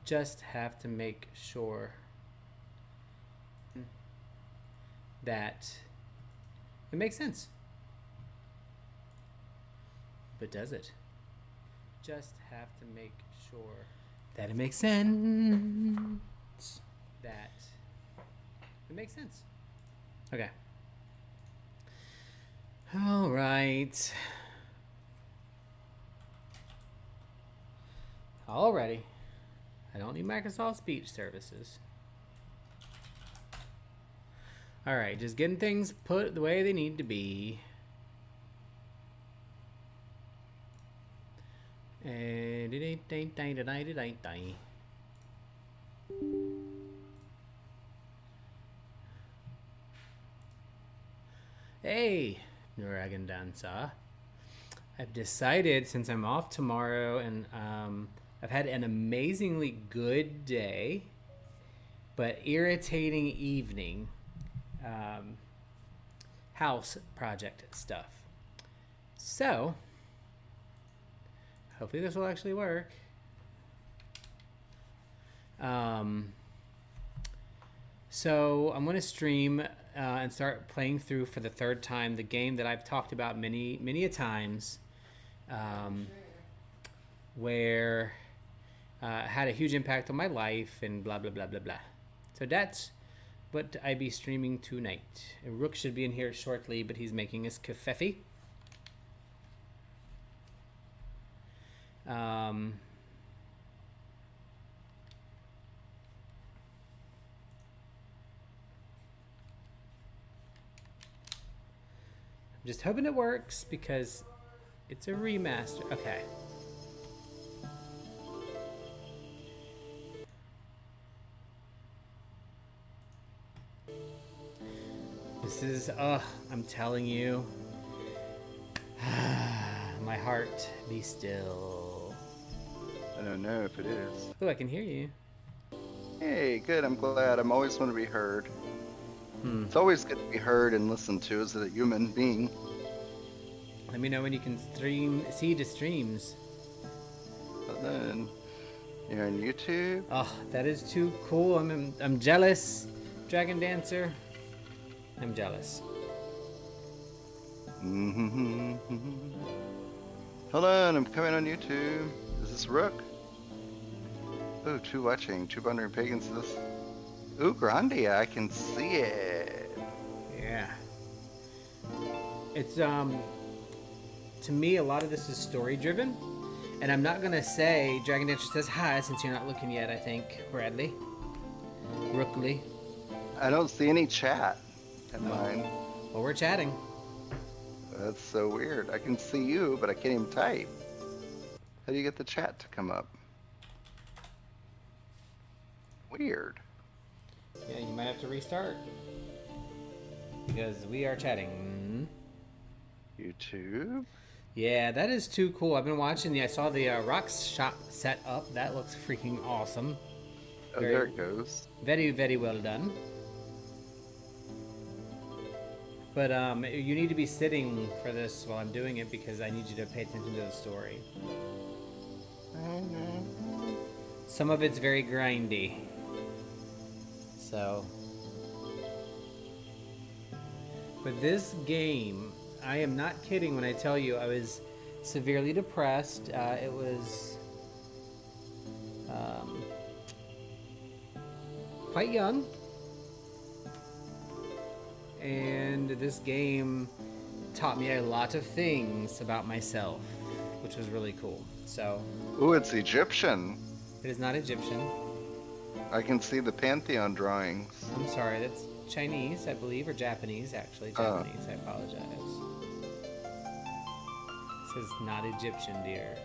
Just have to make sure that it makes sense. But does it? Just have to make sure that it makes sense. That it makes sense. Okay. All right. Alrighty. I don't need Microsoft Speech Services. All right, just getting things put the way they need to be. Hey, Dragon Dancer. I've decided, since I'm off tomorrow and I've had an amazingly good day, but irritating evening, house project stuff. So, hopefully this will actually work. So I'm going to stream and start playing through for the third time the game that I've talked about many a times, where had a huge impact on my life and blah blah blah blah blah. So that's what I be streaming tonight. Rook should be in here shortly, but he's making his kefefe. I'm just hoping it works because it's a remaster. Okay. This is, I'm telling you. My heart, be still. I don't know if it is. Oh, I can hear you. Hey, good. I'm glad. I'm always want to be heard. It's always good to be heard and listened to as a human being. Let me know when you can see the streams. But then you're on YouTube. Oh, that is too cool. I'm jealous, Dragon Dancer. I'm jealous. Hold on, I'm coming on YouTube. Is this Rook? Oh, two watching. 200 pagans. This. Ooh, Grande, I can see it. Yeah. It's to me, a lot of this is story driven, and I'm not gonna say Dragon Dancer says hi since you're not looking yet. I think Bradley, Rookley. I don't see any chat in mine. Well, we're chatting. That's so weird. I can see you, but I can't even type. How do you get the chat to come up? Weird. Yeah, you might have to restart because we are chatting. YouTube. Yeah, that is too cool. I've been watching. I saw the rock shop set up. That looks freaking awesome. Oh, there it goes. Very, very well done. But you need to be sitting for this while I'm doing it because I need you to pay attention to the story. Some of it's very grindy. So. But this game, I am not kidding when I tell you I was severely depressed. It was quite young. And this game taught me a lot of things about myself, which was really cool. So. Ooh, it's Egyptian. It is not Egyptian. I can see the Pantheon drawings. I'm sorry, that's Chinese, I believe, or Japanese, actually. Japanese, I apologize. This is not Egyptian, dear.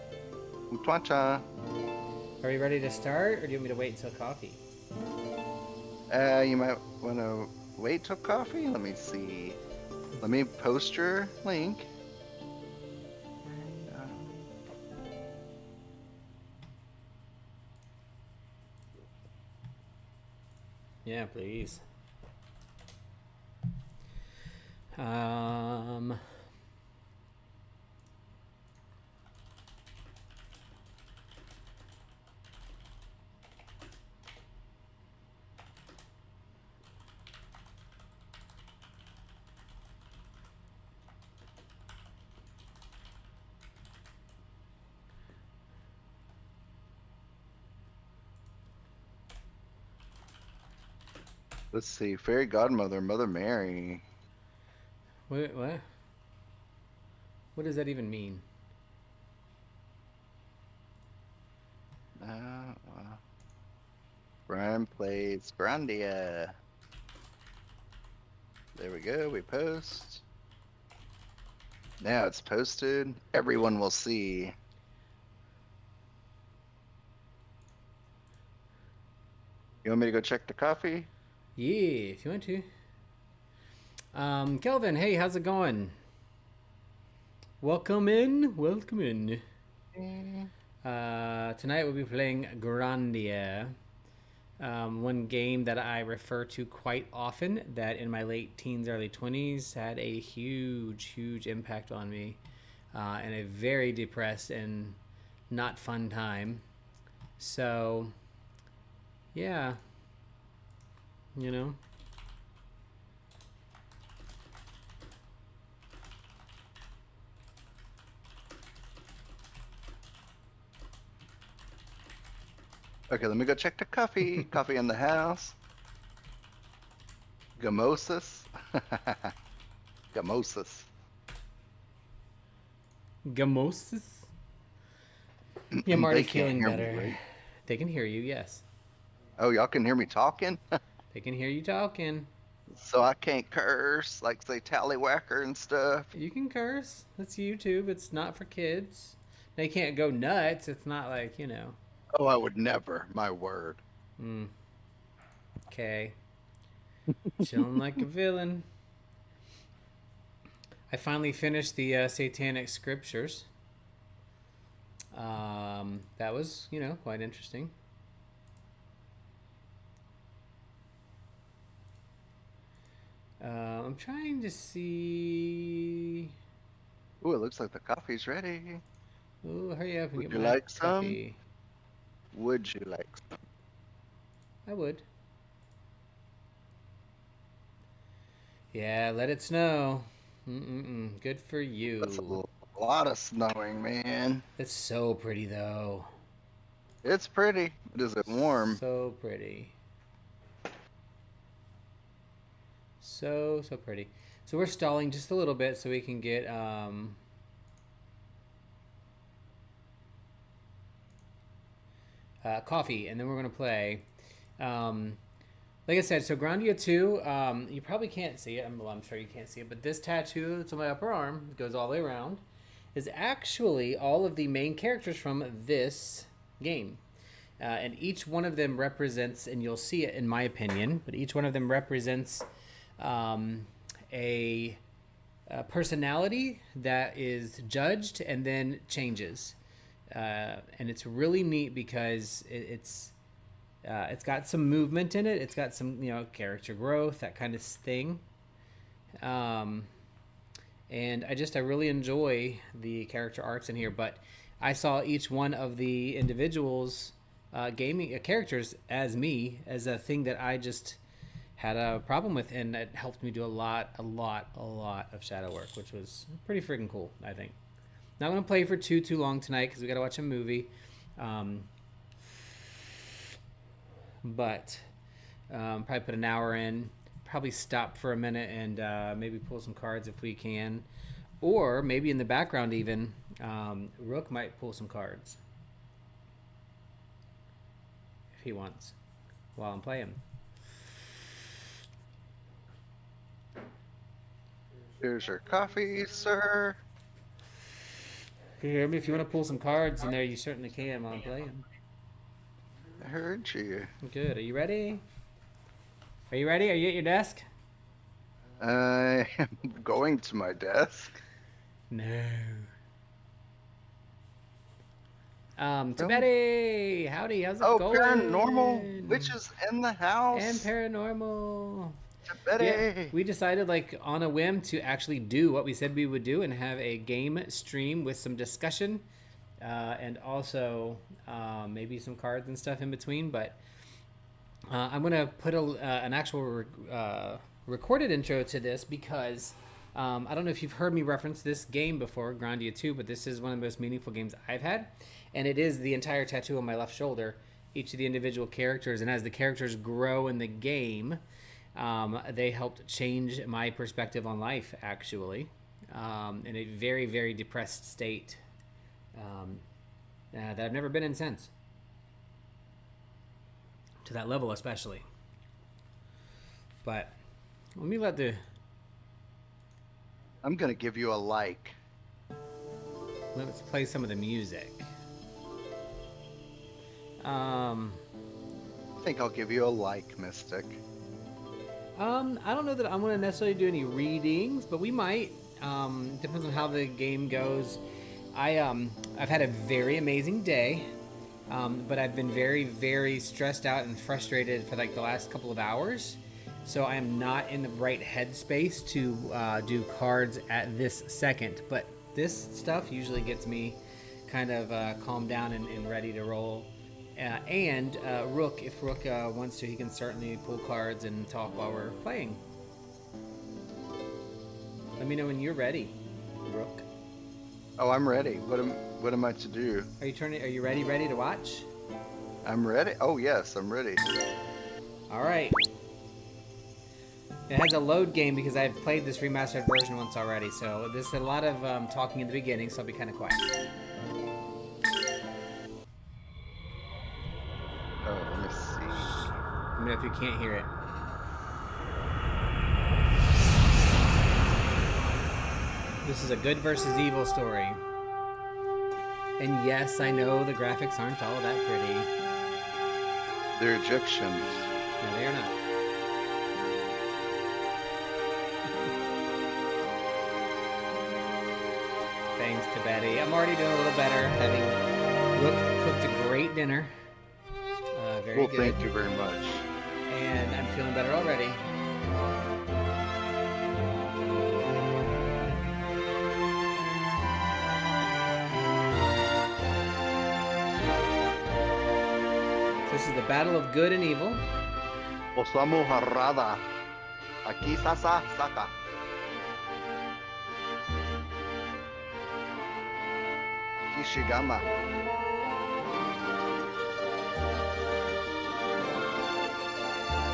Mtwacha. Are you ready to start, or do you want me to wait until coffee? You might want to wait till coffee? Let me see. Let me post your link. Yeah, please. Let's see. Fairy Godmother, Mother Mary. What? What does that even mean? Brian plays Grandia. There we go. We post. Now it's posted. Everyone will see. You want me to go check the coffee? Yeah, if you want to. Kelvin, hey, how's it going? Welcome in. Welcome in. Tonight we'll be playing Grandia. One game that I refer to quite often that in my late teens, early 20s had a huge impact on me and a very depressed and not fun time. So, yeah, you know. Okay, let me go check the coffee. Coffee in the house. Gamosis. Gamosis. Gamosis? Yeah, I'm already They can't feeling hear better. me, right? They can hear you, yes. Oh, y'all can hear me talking? They can hear you talking. So I can't curse, like say tallywhacker and stuff. You can curse. That's YouTube. It's not for kids. They can't go nuts. It's not like, you know. Oh, I would never. My word. Okay. Chilling like a villain. I finally finished the Satanic Scriptures. That was, you know, quite interesting. I'm trying to see. Ooh, it looks like the coffee's ready. Oh, hurry up and Would get you my like some? coffee. Would you like some? I would. Yeah, let it snow. Good for you. That's a lot of snowing, man. It's so pretty, though. It's pretty, but is it warm? So pretty. So pretty. So we're stalling just a little bit so we can get coffee, and then we're gonna play. Like I said, so Grandia 2, you probably can't see it. Well, I'm sure you can't see it, but this tattoo that's on my upper arm, goes all the way around, is actually all of the main characters from this game. And each one of them represents, and you'll see it in my opinion, but each one of them represents a personality that is judged and then changes. And it's really neat because it's got some movement in it. It's got some, you know, character growth, that kind of thing. And I really enjoy the character arcs in here. But I saw each one of the individuals gaming characters as me as a thing that I just had a problem with, and it helped me do a lot of shadow work, which was pretty freaking cool, I think. Not going to play for too long tonight because we got to watch a movie. But probably put an hour in, probably stop for a minute and maybe pull some cards if we can. Or maybe in the background even, Rook might pull some cards. If he wants, while I'm playing. Here's your coffee, sir. Can you hear me? If you want to pull some cards in there, you certainly can while I'm playing. I heard you. Good. Are you ready? Are you ready? Are you at your desk? I am going to my desk. No. To Betty! Howdy, how's it going? Paranormal witches in the house. And paranormal. To Betty. Yeah, we decided, like, on a whim to actually do what we said we would do and have a game stream with some discussion and also maybe some cards and stuff in between. But I'm going to put an actual recorded intro to this because I don't know if you've heard me reference this game before, Grandia 2, but this is one of the most meaningful games I've had. And it is the entire tattoo on my left shoulder, each of the individual characters. And as the characters grow in the game, They helped change my perspective on life, actually, in a very, very depressed state that I've never been in since. To that level, especially. But let me let the... I'm gonna give you a like. Let's play some of the music. I think I'll give you a like, Mystic. I don't know that I'm going to necessarily do any readings, but we might. Depends on how the game goes. I've had a very amazing day, but I've been very, very stressed out and frustrated for like the last couple of hours. So I am not in the right headspace to do cards at this second. But this stuff usually gets me kind of calmed down and ready to roll. Rook, if Rook wants to, he can certainly pull cards and talk while we're playing. Let me know when you're ready, Rook. Oh, I'm ready. What am I to do? Are you ready to watch? I'm ready. Oh yes, I'm ready. All right. It has a load game because I've played this remastered version once already, so there's a lot of talking in the beginning, so I'll be kind of quiet. Oh, let me see. Let me know if you can't hear it. This is a good versus evil story. And yes, I know the graphics aren't all that pretty. They're Egyptian. No, they are not. Thanks to Betty. I'm already doing a little better, having Rook cooked a great dinner. Very good. Thank you very much. And I'm feeling better already. So this is the battle of good and evil. Osamu Harada. Aki Sasa Saka. Kishigama.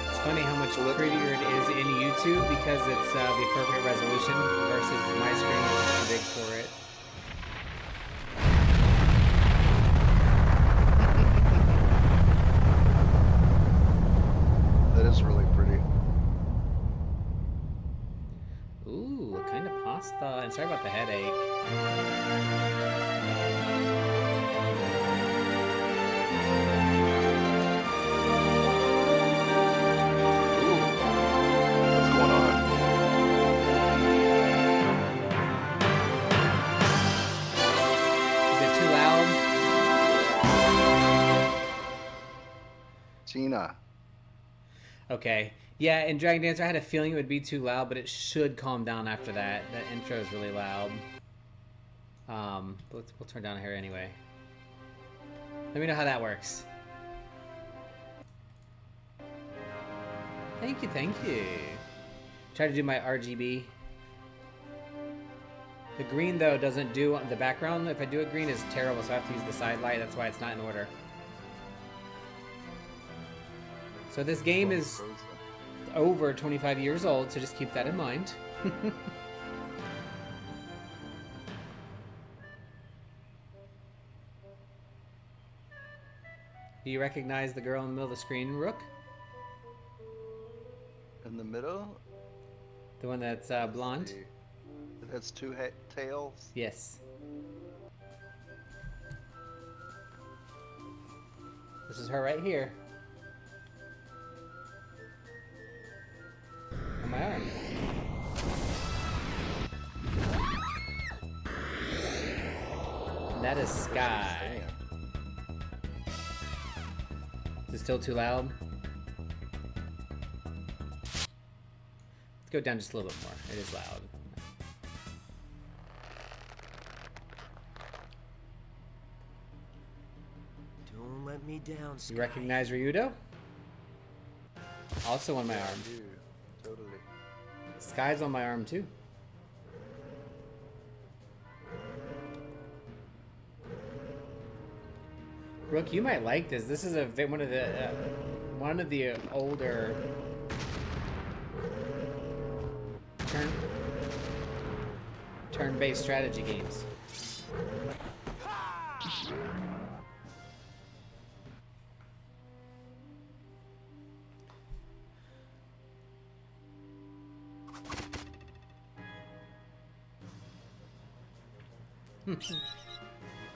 It's funny how much prettier it is in YouTube because it's the appropriate resolution versus my screen, which is too big for it. That is really pretty. Ooh, what kind of pasta? And sorry about the headache. What's going on? Is it too loud? Tina. Okay. Yeah, in Dragon Dancer, I had a feeling it would be too loud, but it should calm down after that. That intro is really loud. But we'll turn down here anyway. Let me know how that works. Thank you, thank you. Try to do my RGB. The green, though, doesn't do the background. If I do it green, is terrible, so I have to use the side light. That's why it's not in order. So this game is over 25 years old, so just keep that in mind. Do you recognize the girl in the middle of the screen, Rook? In the middle? The one that's blonde? It has two tails. Yes. This is her right here. On my arm. And that is Sky. Is it still too loud? Let's go down just a little bit more. It is loud. Don't let me down, Sky. You recognize Ryudo? Also on my arm. I do. Totally. Sky's on my arm too. Rook, you might like this. This is one of the older turn-based strategy games.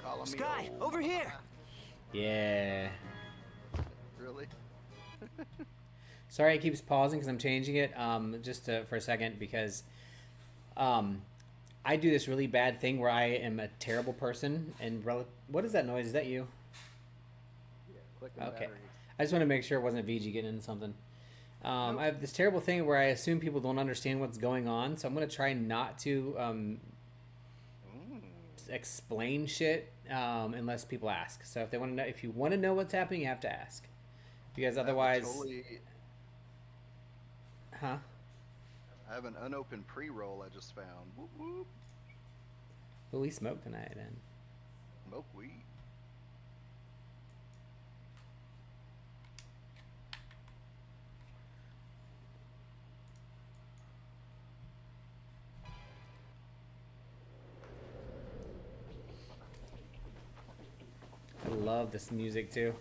Calling me Sky, old. over here. Yeah. Really? Sorry, it keeps pausing because I'm changing it. For a second because, I do this really bad thing where I am a terrible person and what is that noise? Is that you? Yeah, clicking Okay. batteries. I just want to make sure it wasn't VG getting into something. Nope. I have this terrible thing where I assume people don't understand what's going on, so I'm going to try not to explain shit unless people ask. So if they want to know, if you want to know what's happening, you have to ask, because otherwise, huh? I have an unopened pre-roll I just found. Whoop whoop. Well, we smoke tonight, then. Smoke weed. I love this music too.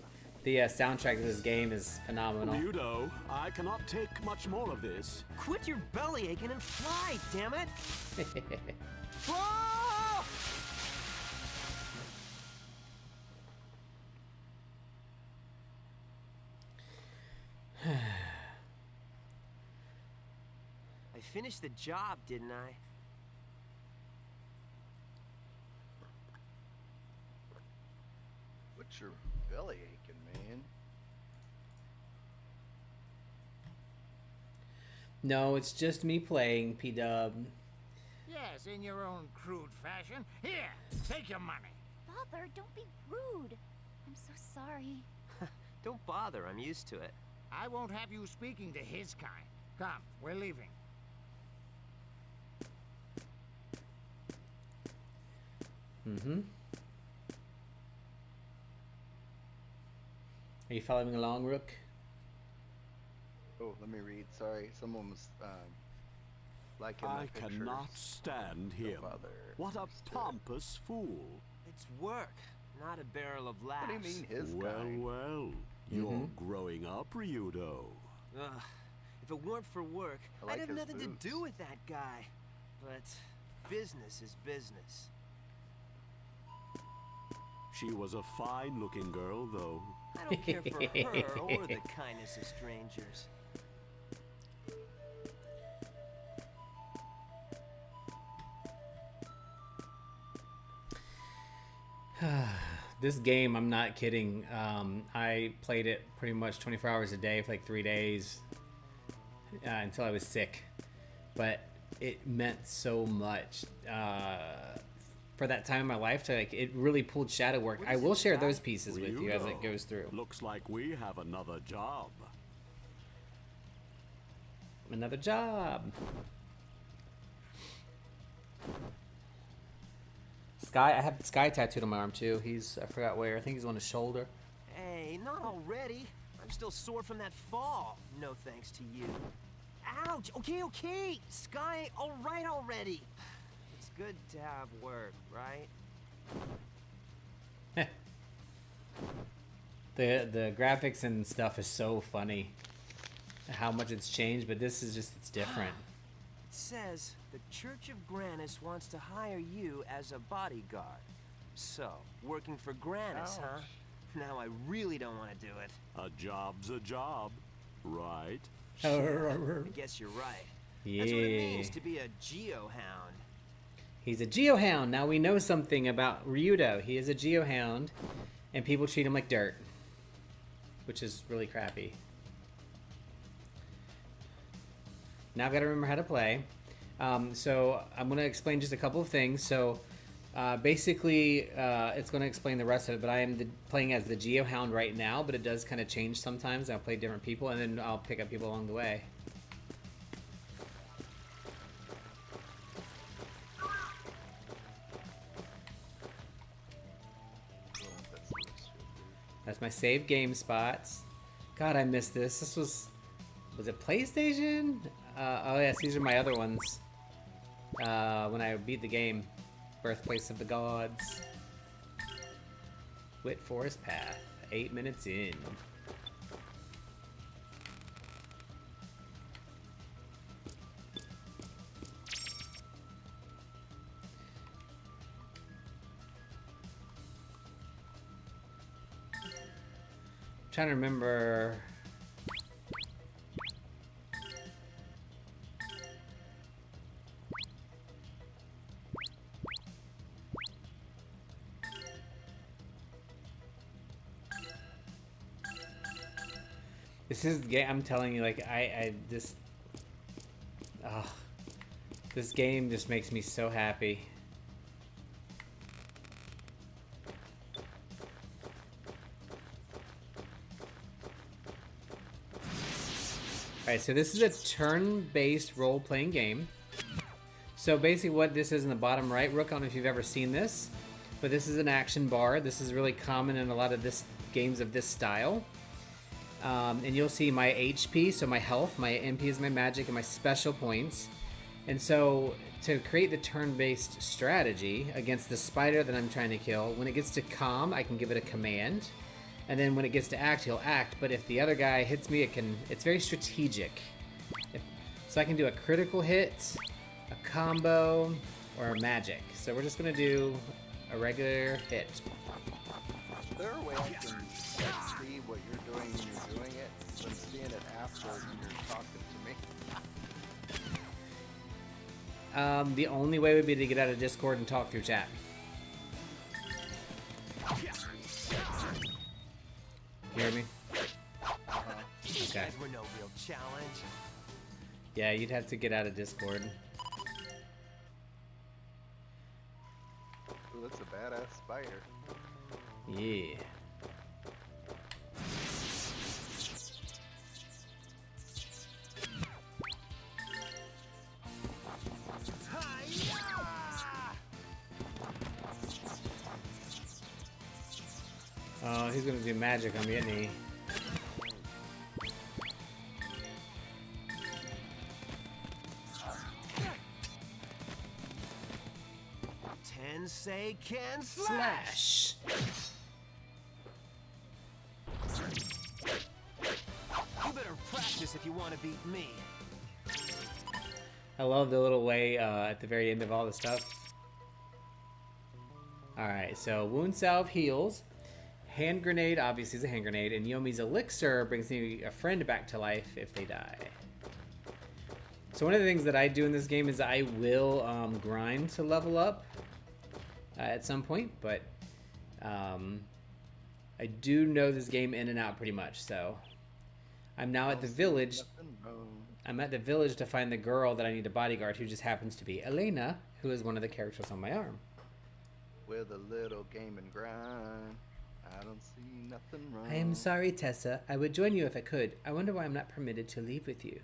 The soundtrack of this game is phenomenal. Ryudo, I cannot take much more of this. Quit your belly aching and fly, damn it. Whoa! I finished the job, didn't I? What's your belly aching, man? No, it's just me playing, P-Dub. Yes, in your own crude fashion. Here, take your money. Father, don't be rude. I'm so sorry. Don't bother, I'm used to it. I won't have you speaking to his kind. Come, we're leaving. Mm-hmm. Are you following along, Rook? Oh, let me read. Sorry, someone was liking my I pictures. cannot stand Don't him. bother. What a Just, pompous fool. It's work, not a barrel of laughs. What do you mean his Well, kind? well. You're growing up, Ryudo. Ugh, if it weren't for work, I like I'd have his nothing boots. to do with that guy. But business is business. She was a fine-looking girl, though. I don't care for her or the kindness of strangers. This game, I'm not kidding. I played it pretty much 24 hours a day for like 3 days until I was sick. But it meant so much for that time in my life. To like, it really pulled shadow work. What I is will it, share Sky? those pieces with you as it Ryudo, goes through. Looks like we have another job. Another job. Sky, I have Sky tattooed on my arm too. I forgot where. I think he's on his shoulder. Hey, not already. I'm still sore from that fall. No thanks to you. Ouch! Okay, okay! Sky, alright already! It's good to have work, right? The graphics and stuff is so funny. How much it's changed, but this is just, it's different. It says the Church of Grannis wants to hire you as a bodyguard. So, working for Grannis, huh? Ouch. Now I really don't want to do it. A job's a job, right? I guess you're right. That's what it means Yeah. to be a geohound. He's a geohound. Now we know something about Ryudo. He is a geohound, and people treat him like dirt, which is really crappy. Now I've got to remember how to play. So I'm going to explain just a couple of things. So basically, it's going to explain the rest of it, but I am playing as the geohound right now, but it does kind of change sometimes. I'll play different people, and then I'll pick up people along the way. That's my save game spots. God, I missed this. This was it PlayStation? Oh yes, these are my other ones. when I beat the game. Birthplace of the Gods. Wit Forest Path. 8 minutes in. Trying to remember. This is the game. I'm telling you, like I just, this game just makes me so happy. Alright, so this is a turn-based role-playing game. So basically what this is in the bottom right, Rook, I don't know if you've ever seen this, but this is an action bar. This is really common in a lot of games of this style. And you'll see my HP, so my health, my MP is my magic, and my special points. And so to create the turn-based strategy against the spider that I'm trying to kill, when it gets to calm, I can give it a command. And then when it gets to act, he'll act. But if the other guy hits me, it's very strategic. So I can do a critical hit, a combo, or a magic. So we're just going to do a regular hit. Is there a way I can see what you're doing when you're doing it? I'm seeing it after you're talking to me. The only way would be to get out of Discord and talk through chat. You hear me? These Okay. guys were no real challenge. Yeah, you'd have to get out of Discord. Ooh, that's a badass spider. Yeah. Oh, he's gonna do magic on me, isn't he? Tensei can Slash! You better practice if you want to beat me. I love the little way at the very end of all the stuff. Alright, so Wound Salve heals. Hand Grenade obviously is a hand grenade. And Yomi's Elixir brings me a friend back to life if they die. So one of the things that I do in this game is I will grind to level up at some point. But I do know this game in and out pretty much. So I'm now at the village. I'm at the village to find the girl that I need to bodyguard, who just happens to be Elena, who is one of the characters on my arm. With a little game and grind, I don't see nothing wrong. I am sorry, Tessa. I would join you if I could. I wonder why I'm not permitted to leave with you.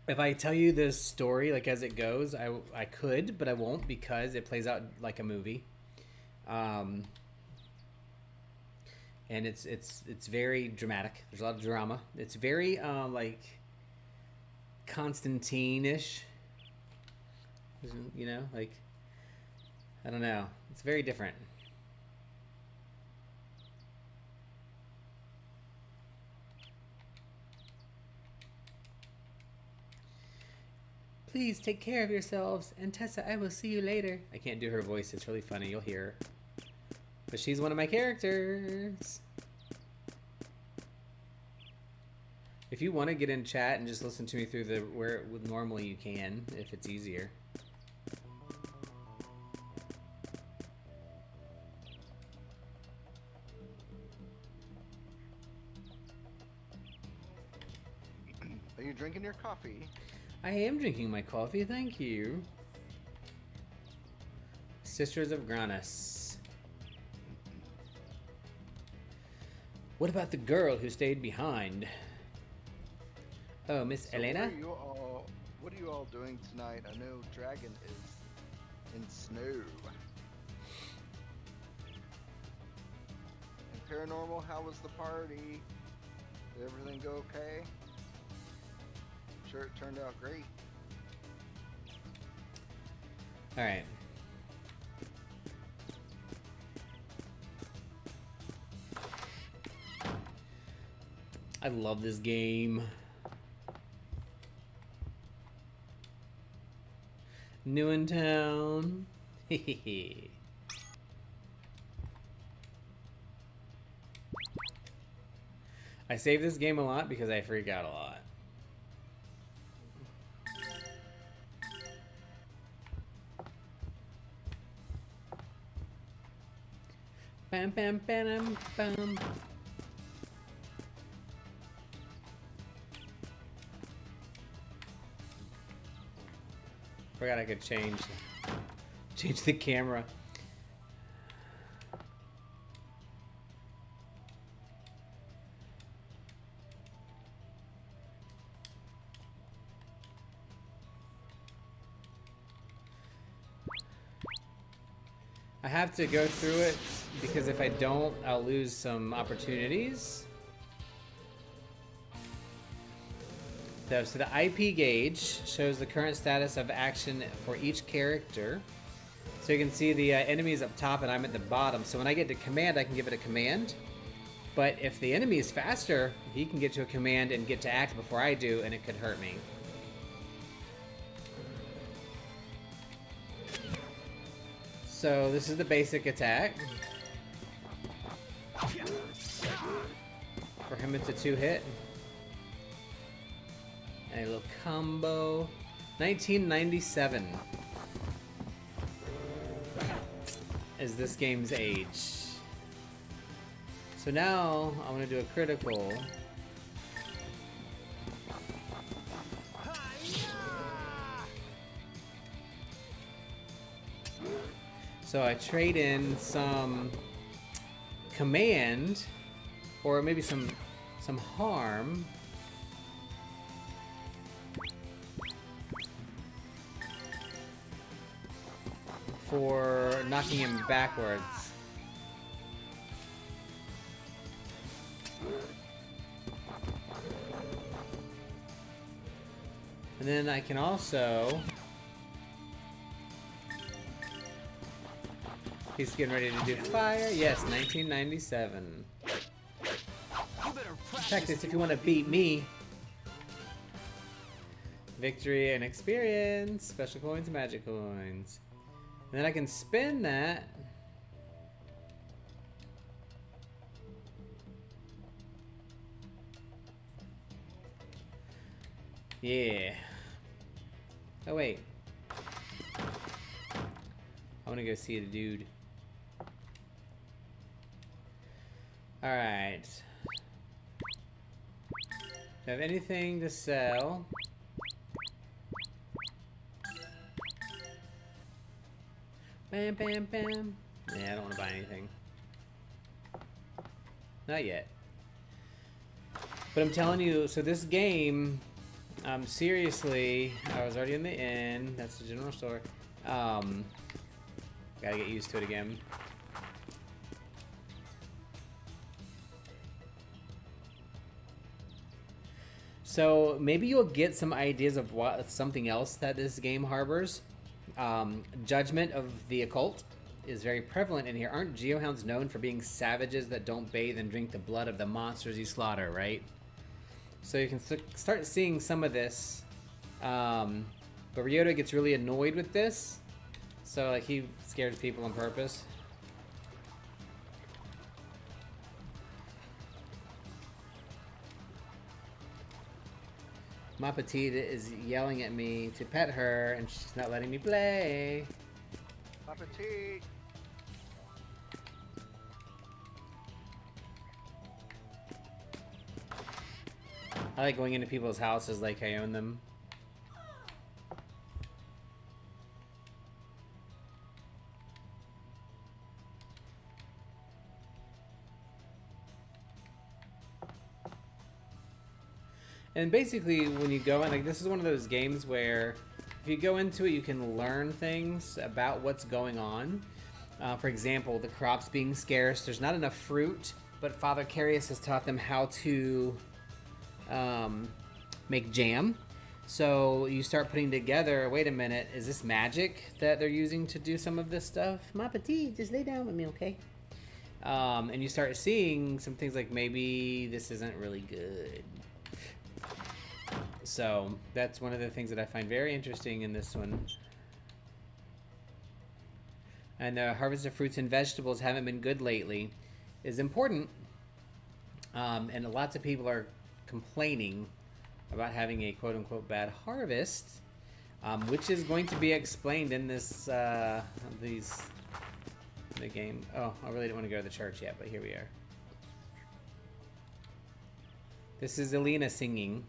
If I tell you this story, like as it goes, I could, but I won't because it plays out like a movie. And it's very dramatic. There's a lot of drama. It's very like Constantine-ish. You know, like I don't know. It's very different. Please take care of yourselves, and Tessa, I will see you later. I can't do her voice. It's really funny. You'll hear her. But she's one of my characters. If you want to get in chat and just listen to me through where normally you can, if it's easier. Are you drinking your coffee? I am drinking my coffee, thank you. Sisters of Gnosis. What about the girl who stayed behind? Oh, Miss Elena? What are you all doing tonight? I know Dragon is in snow. And Paranormal, how was the party? Did everything go okay? sure it turned out great. All right. I love this game. New in town. I save this game a lot because I freak out a lot. Bam, bam, bam, bam. Forgot I could change the camera. I have to go through it because if I don't, I'll lose some opportunities. So the IP gauge shows the current status of action for each character. So you can see the enemies up top and I'm at the bottom. So when I get to command, I can give it a command. But if the enemy is faster, he can get to a command and get to act before I do, and it could hurt me. So this is the basic attack. For him, it's a 2-hit. A little combo. 1997 is this game's age. So now I'm gonna do a critical. So I trade in some command, or maybe some harm. For knocking him backwards. And then I can also... He's getting ready to do fire. Yes, 1997. Practice if you want to beat me. Victory and experience. Special coins and magic coins. And then I can spin that. Yeah. Oh wait. I want to go see the dude. Alright. Do I have anything to sell? Bam, bam, bam. Yeah, I don't want to buy anything. Not yet. But I'm telling you, so this game, seriously, I was already in the inn. That's the general store. Gotta get used to it again. So maybe you'll get some ideas of what something else that this game harbors. Judgment of the occult is very prevalent in here. Aren't geohounds known for being savages that don't bathe and drink the blood of the monsters you slaughter, right? So you can start seeing some of this. But Ryota gets really annoyed with this. So like he scares people on purpose. Ma Petite is yelling at me to pet her, and she's not letting me play. Appetite. I like going into people's houses like I own them. And basically, when you go in, like, this is one of those games where if you go into it, you can learn things about what's going on. For example, the crops being scarce. There's not enough fruit, but Father Carius has taught them how to make jam. So you start putting together, wait a minute, is this magic that they're using to do some of this stuff? Ma petite, just lay down with me, okay? And you start seeing some things like maybe this isn't really good. So that's one of the things that I find very interesting in this one. And the harvest of fruits and vegetables haven't been good lately is important. And lots of people are complaining about having a quote-unquote bad harvest, which is going to be explained in this the game. Oh, I really didn't want to go to the church yet, but here we are. This is Elena singing.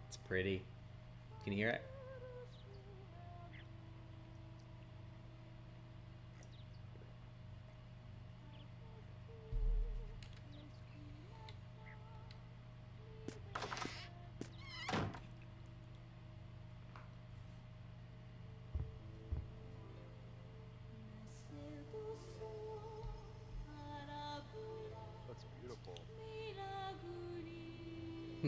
It's pretty. Can you hear it? That's beautiful. I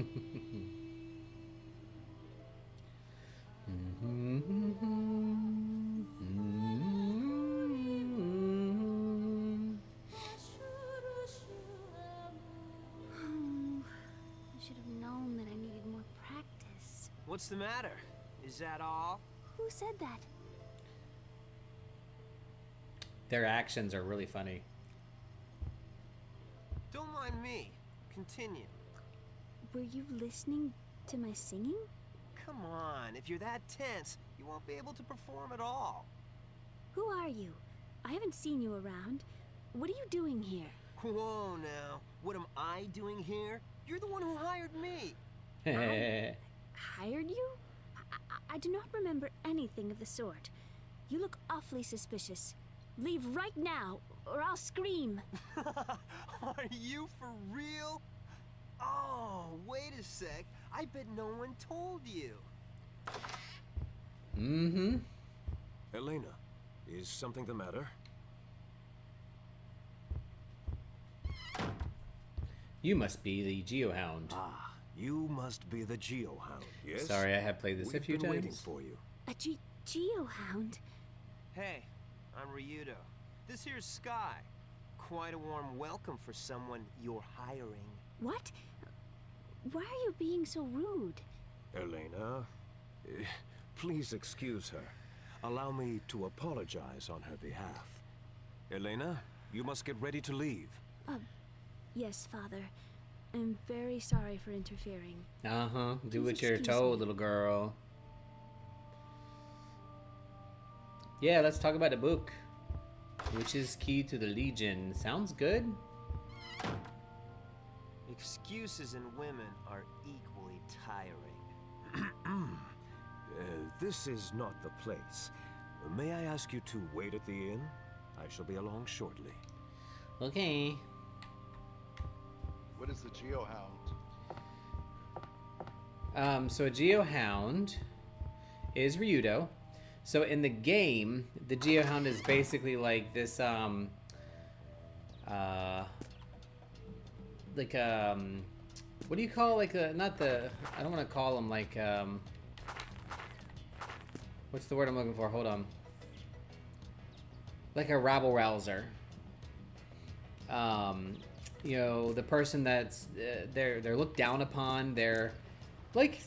should have known that I needed more practice. What's the matter? Is that all? Who said that? Their actions are really funny. Don't mind me. Continue. Were you listening to my singing? Come on, if you're that tense, you won't be able to perform at all. Who are you? I haven't seen you around. What are you doing here? Whoa now, what am I doing here? You're the one who hired me. Hired you? I do not remember anything of the sort. You look awfully suspicious. Leave right now, or I'll scream. Are you for real? Oh, wait a sec. I bet no one told you. Mm-hmm. Elena, is something the matter? You must be the Geohound. Ah, you must be the Geohound, yes? Sorry, I have played this a few We've been waiting times. for you. A Geohound? Hey, I'm Ryudo. This here's Sky. Quite a warm welcome for someone you're hiring. What? Why are you being so rude? Elena, please excuse her. Allow me to apologize on her behalf. Elena, you must get ready to leave. Yes, Father. I'm very sorry for interfering. Uh-huh. Do Please what you're excuse told, me. little girl. Yeah, let's talk about the book. Which is key to the Legion. Sounds good. Excuses in women are equally tiring. This is not the place. May I ask you to wait at the inn? I shall be along shortly. Okay. What is the Geohound? So a Geohound is Ryudo. So in the game, the Geohound is basically like this, what do you call, like, not the, I don't want to call them, like, what's the word I'm looking for? Hold on. Like a rabble-rouser. You know, the person that's, they're looked down upon, they're, like,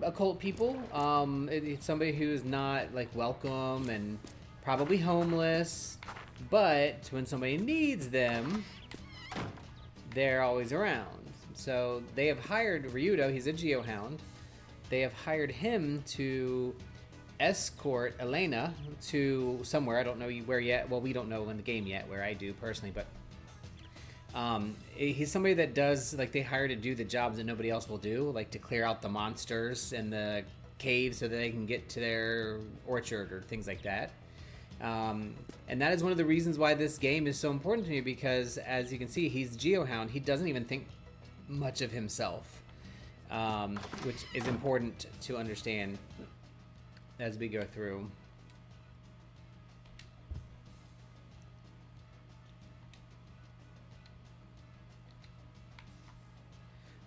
occult people. It's somebody who is not, like, welcome and probably homeless, but when somebody needs them, they're always around. So they have hired Ryudo, he's a Geohound. They have hired him to escort Elena to somewhere, I don't know where yet. Well, we don't know in the game yet where I do personally, but he's somebody that does, like, they hire to do the jobs that nobody else will do, like to clear out the monsters and the caves so that they can get to their orchard or things like that. And that is one of the reasons why this game is so important to me, because as you can see, he's Geohound. He doesn't even think much of himself, which is important to understand as we go through.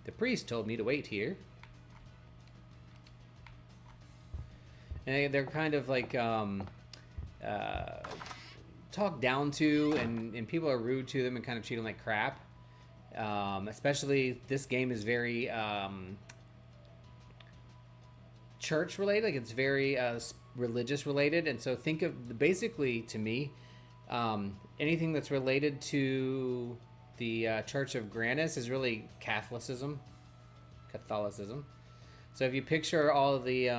The priest told me to wait here. And they're kind of like talked down to, and people are rude to them and kind of treat them like crap. Especially this game is very church related, like it's very religious related, and so think of basically to me anything that's related to the Church of Gnosis is really Catholicism. So if you picture all of the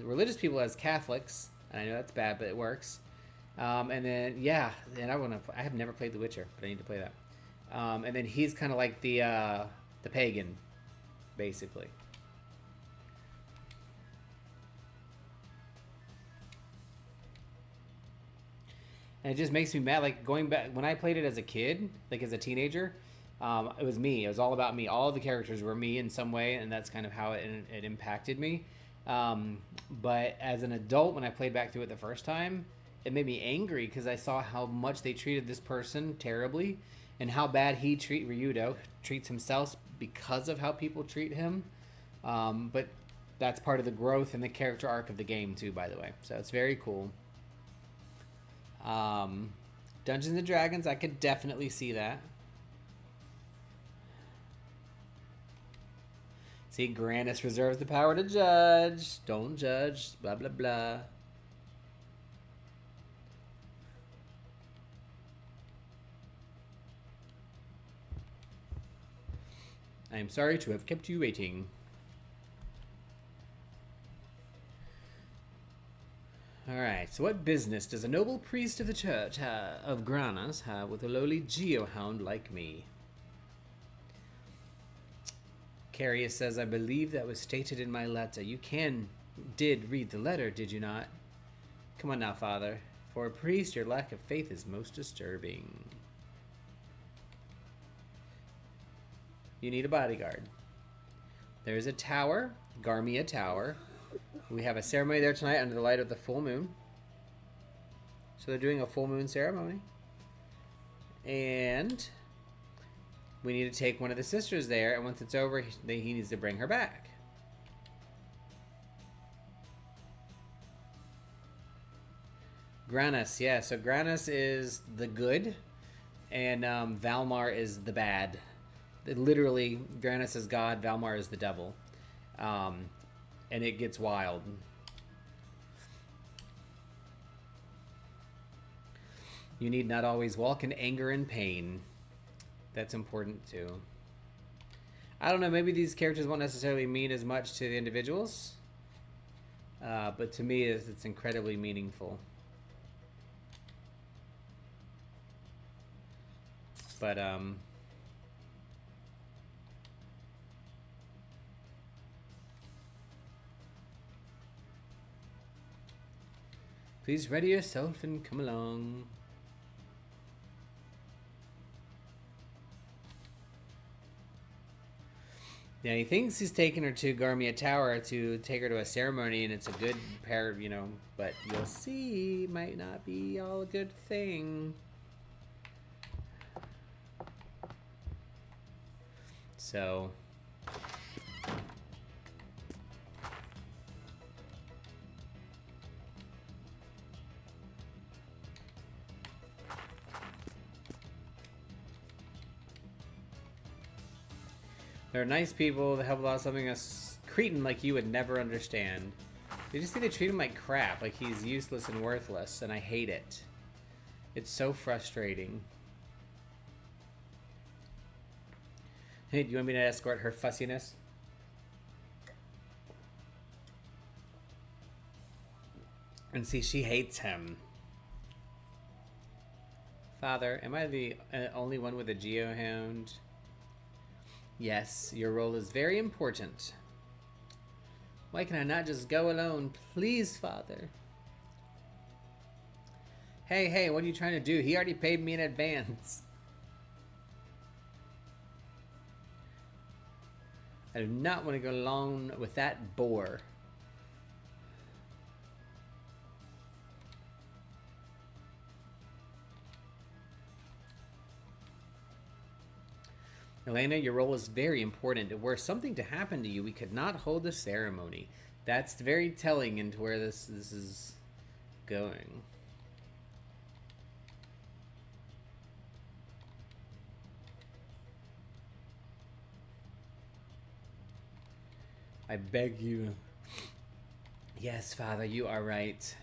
religious people as Catholics, and I know that's bad, but it works. And then and I have never played The Witcher, but I need to play that. And then he's kind of like the pagan, basically. And it just makes me mad. Like going back when I played it as a kid, like as a teenager, it was me. It was all about me. All of the characters were me in some way, and that's kind of how it impacted me. But as an adult, when I played back through it the first time, it made me angry because I saw how much they treated this person terribly, and how bad Ryudo treats himself because of how people treat him. But that's part of the growth and the character arc of the game too, by the way. So it's very cool. Dungeons and Dragons, I could definitely see that. See, Grannis reserves the power to judge. Don't judge. Blah, blah, blah. I am sorry to have kept you waiting. Alright, so what business does a noble priest of the church of Granas have with a lowly geohound like me? Carius says, I believe that was stated in my letter. You did read the letter, did you not? Come on now, Father. For a priest, your lack of faith is most disturbing. You need a bodyguard. There's a tower, Garmia Tower. We have a ceremony there tonight under the light of the full moon. So they're doing a full moon ceremony. And we need to take one of the sisters there, and once it's over, he needs to bring her back. Granas, yeah. So Granas is the good, and Valmar is the bad. Literally, Granas is God, Valmar is the devil. And it gets wild. You need not always walk in anger and pain. That's important too. I don't know, maybe these characters won't necessarily mean as much to the individuals. But to me, it's incredibly meaningful. But, please ready yourself and come along. Yeah, he thinks he's taking her to Garmia Tower to take her to a ceremony, and it's a good pair, you know, but you'll see, might not be all a good thing. So... they're nice people that help a lot of something a cretin like you would never understand. They just think they treat him like crap, like he's useless and worthless, and I hate it. It's so frustrating. Hey, do you want me to escort her fussiness? And see, she hates him. Father, am I the only one with a geohound? Yes, your role is very important. Why can I not just go alone? Please, Father. Hey, what are you trying to do? He already paid me in advance. I do not want to go along with that boar. Elena, your role is very important. Were something to happen to you, we could not hold the ceremony. That's very telling into where this is going. I beg you. Yes, Father, you are right.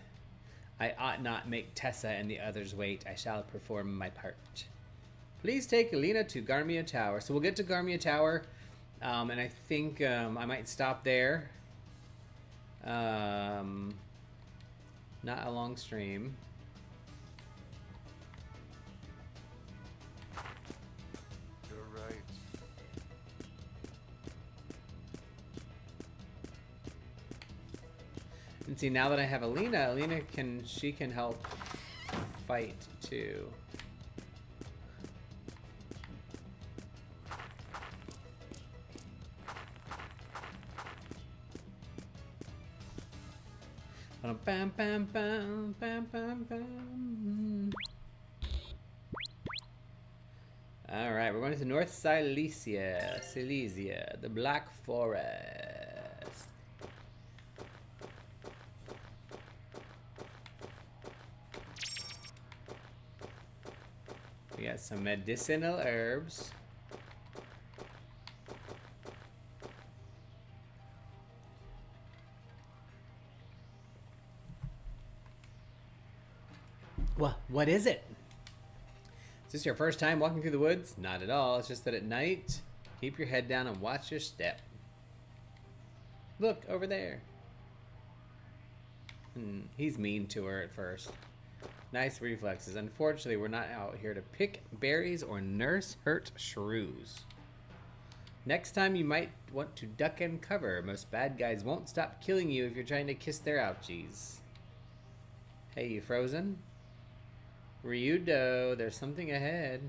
I ought not make Tessa and the others wait. I shall perform my part. Please take Elena to Garmia Tower. So we'll get to Garmia Tower, and I think I might stop there. Not a long stream. You're right. And see, now that I have Elena, she can help fight too. Bam, bam, bam, bam, bam, bam. All right, we're going to North Silesia, the Black Forest. We got some medicinal herbs. What is it? Is this your first time walking through the woods? Not at all. It's just that at night, keep your head down and watch your step. Look, over there. He's mean to her at first. Nice reflexes. Unfortunately, we're not out here to pick berries or nurse hurt shrews. Next time, you might want to duck and cover. Most bad guys won't stop killing you if you're trying to kiss their ouchies. Hey, you frozen? Ryudo, there's something ahead.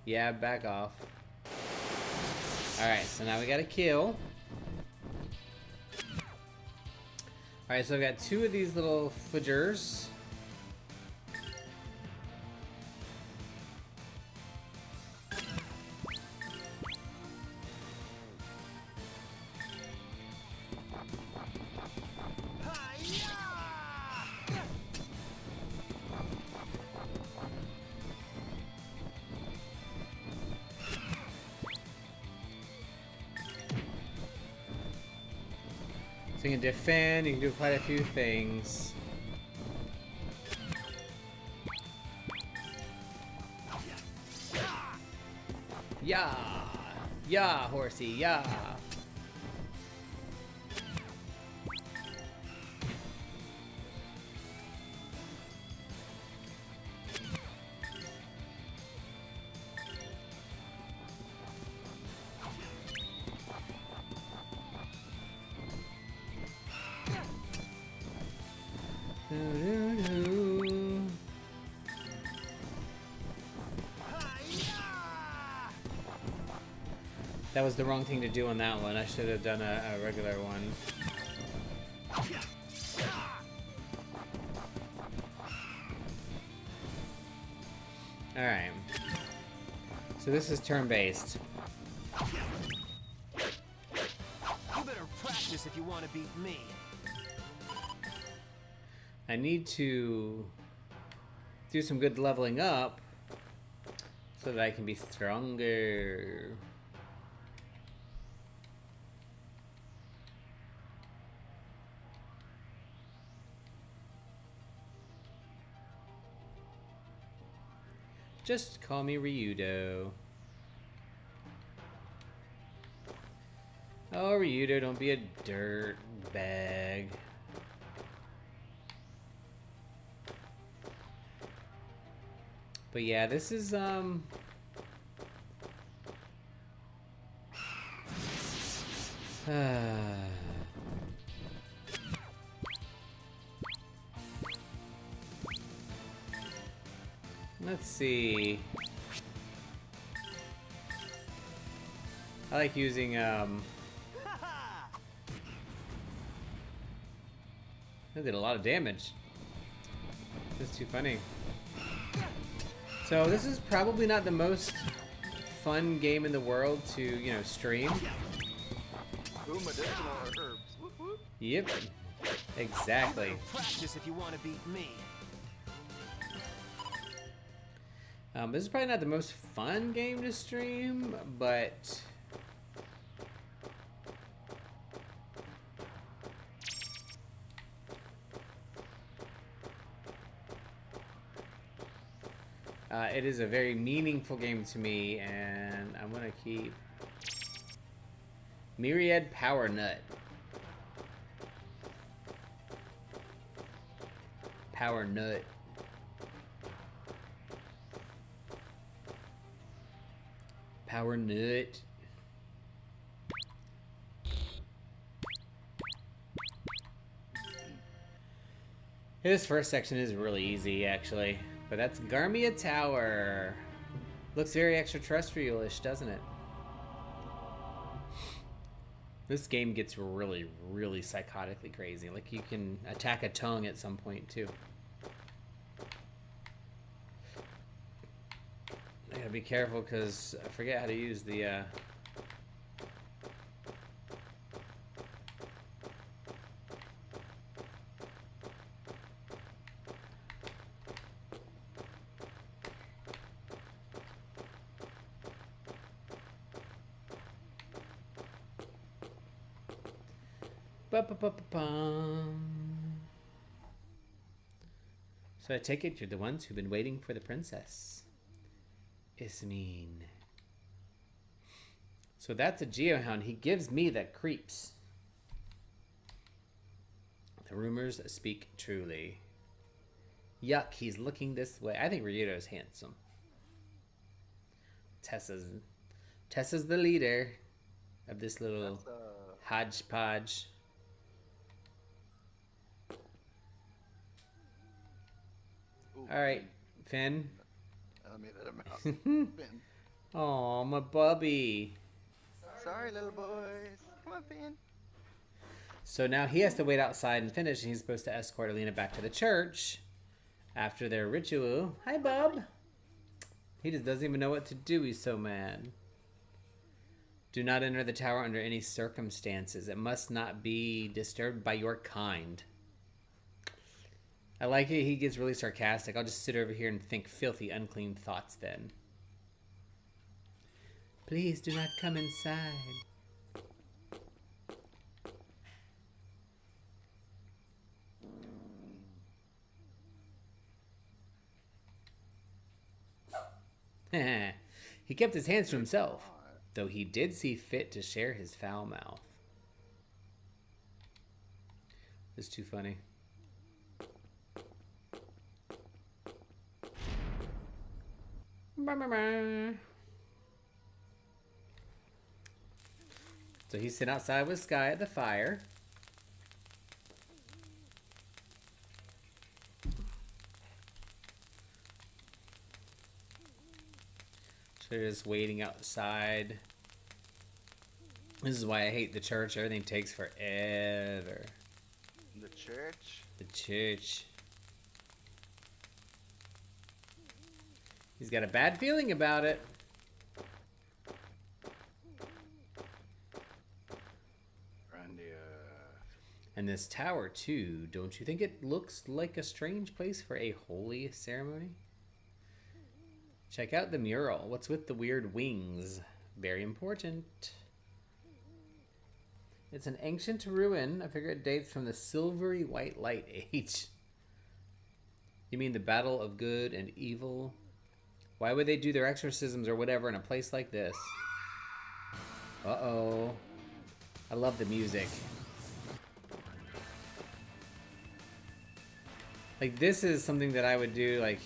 Yeah, back off. Alright, so now we gotta kill. Alright, so I've got two of these little fudgers. So you can defend, you can do quite a few things. Yeah! Yeah, horsey, yeah! That was the wrong thing to do on that one. I should have done a regular one. Alright. So this is turn-based. You better practice if you want to beat me. I need to do some good leveling up so that I can be stronger. Just call me Ryudo. Oh, Ryudo, don't be a dirt bag. But yeah, this is let's see. I like using that did a lot of damage. That's too funny. So this is probably not the most fun game in the world to, you know, stream. Ooh, medicinal herbs. Whoop, whoop. Yep. Exactly. Practice if you want to beat me. This is probably not the most fun game to stream, but it is a very meaningful game to me, and I'm gonna keep Myriad Power Nut. Power Nut. Power Nut. This first section is really easy, actually. But that's Garmia Tower. Looks very extraterrestrial-ish, doesn't it? This game gets really, really psychotically crazy. Like, you can attack a tongue at some point, too. I gotta be careful, because I forget how to use the, Ba-ba-ba-ba-bum. So I take it you're the ones who've been waiting for the princess. Ismene. So that's a Geohound. He gives me the creeps. The rumors speak truly. Yuck, he's looking this way. I think Ryudo's handsome. Tessa's the leader of this little hodgepodge. All right, Finn. I made that a mouse. Finn. Oh, my bubby. Sorry, little boys. Come on, Finn. So now he has to wait outside and finish, and he's supposed to escort Alina back to the church after their ritual. Hi, bub. He just doesn't even know what to do. He's so mad. Do not enter the tower under any circumstances. It must not be disturbed by your kind. I like it. He gets really sarcastic. I'll just sit over here and think filthy, unclean thoughts then. Please do not come inside. He kept his hands to himself, though he did see fit to share his foul mouth. It's too funny. So he's sitting outside with Sky at the fire. So they're just waiting outside. This is why I hate the church. Everything takes forever. The church? The church. He's got a bad feeling about it. And this tower, too. Don't you think it looks like a strange place for a holy ceremony? Check out the mural. What's with the weird wings? Very important. It's an ancient ruin. I figure it dates from the silvery white light age. You mean the battle of good and evil? Why would they do their exorcisms or whatever in a place like this? Uh-oh. I love the music. Like, this is something that I would do, like...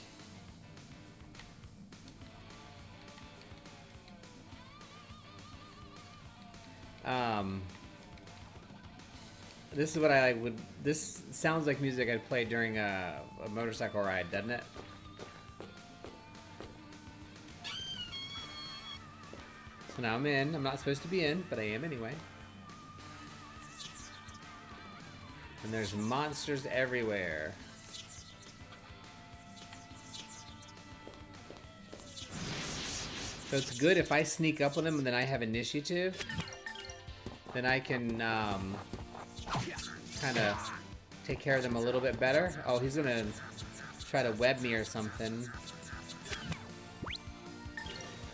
This is what I would... This sounds like music I'd play during a motorcycle ride, doesn't it? So now I'm in. I'm not supposed to be in, but I am anyway. And there's monsters everywhere. So it's good if I sneak up on them and then I have initiative. Then I can kind of take care of them a little bit better. Oh, he's gonna try to web me or something.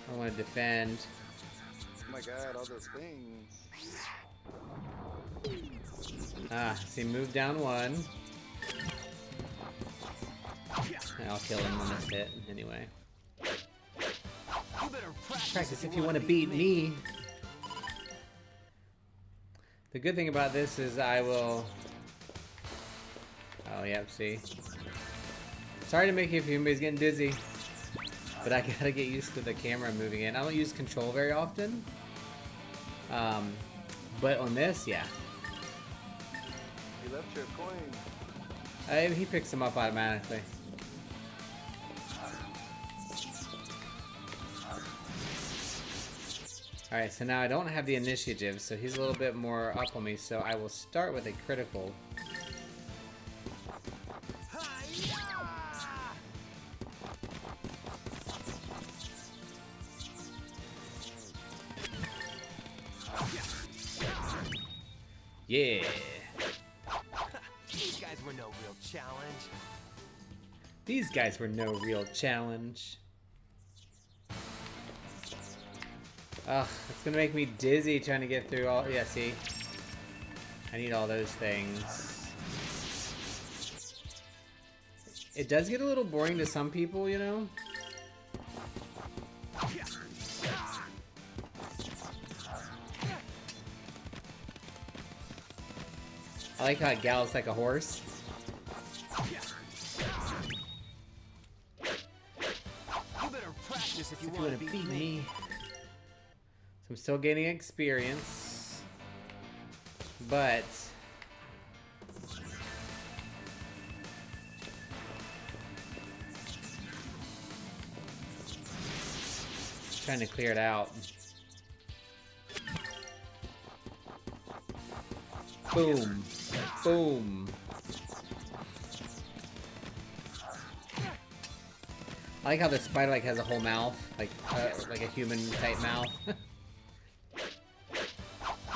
I want to defend. Oh my god, all those things. Ah, see, move down one. I'll kill him on this hit, anyway. You better Practice if you want to beat me. The good thing about this is I will... Oh, yep, see. Sorry to make you if anybody's getting dizzy. But I gotta get used to the camera moving in. I don't use control very often. But on this, yeah. You left your coin. He picks them up automatically. Alright, so now I don't have the initiative, so he's a little bit more up on me, so I will start with a critical. Yeah. These guys were no real challenge. These guys were no real challenge. Ugh, it's gonna make me dizzy trying to get through all... Yeah, see? I need all those things. It does get a little boring to some people, you know? I like how it gallops like a horse. You better practice if you If you want to want to beat beat me. me. So I'm still gaining experience. But... trying to clear it out. Boom. Boom. I like how the spider like has a whole mouth, like a human type mouth. You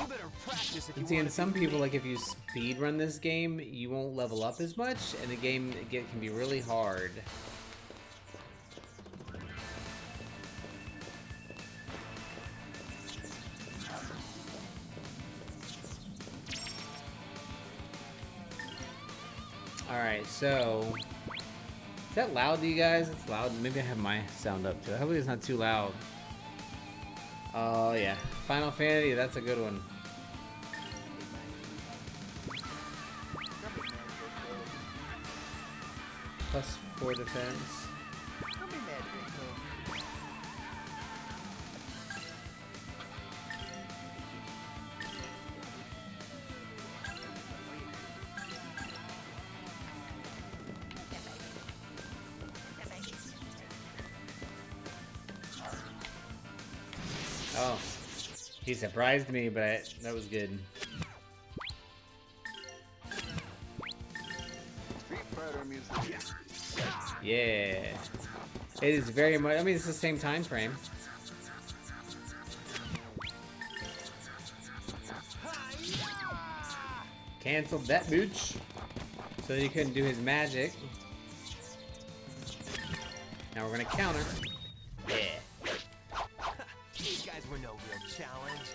better practice if you And see, want in to some beat people, me. like if you speed run this game, you won't level up as much, and the game can be really hard. Alright, so... Is that loud to you guys? It's loud. Maybe I have my sound up too. Hopefully it's not too loud. Oh yeah. Final Fantasy, that's a good one. +4 defense. Oh, he surprised me, but that was good. Street Fighter music. Yeah. It is very much, I mean, it's the same time frame. Canceled that booch. So he couldn't do his magic. Now we're gonna counter. Yeah. These guys were no real challenge.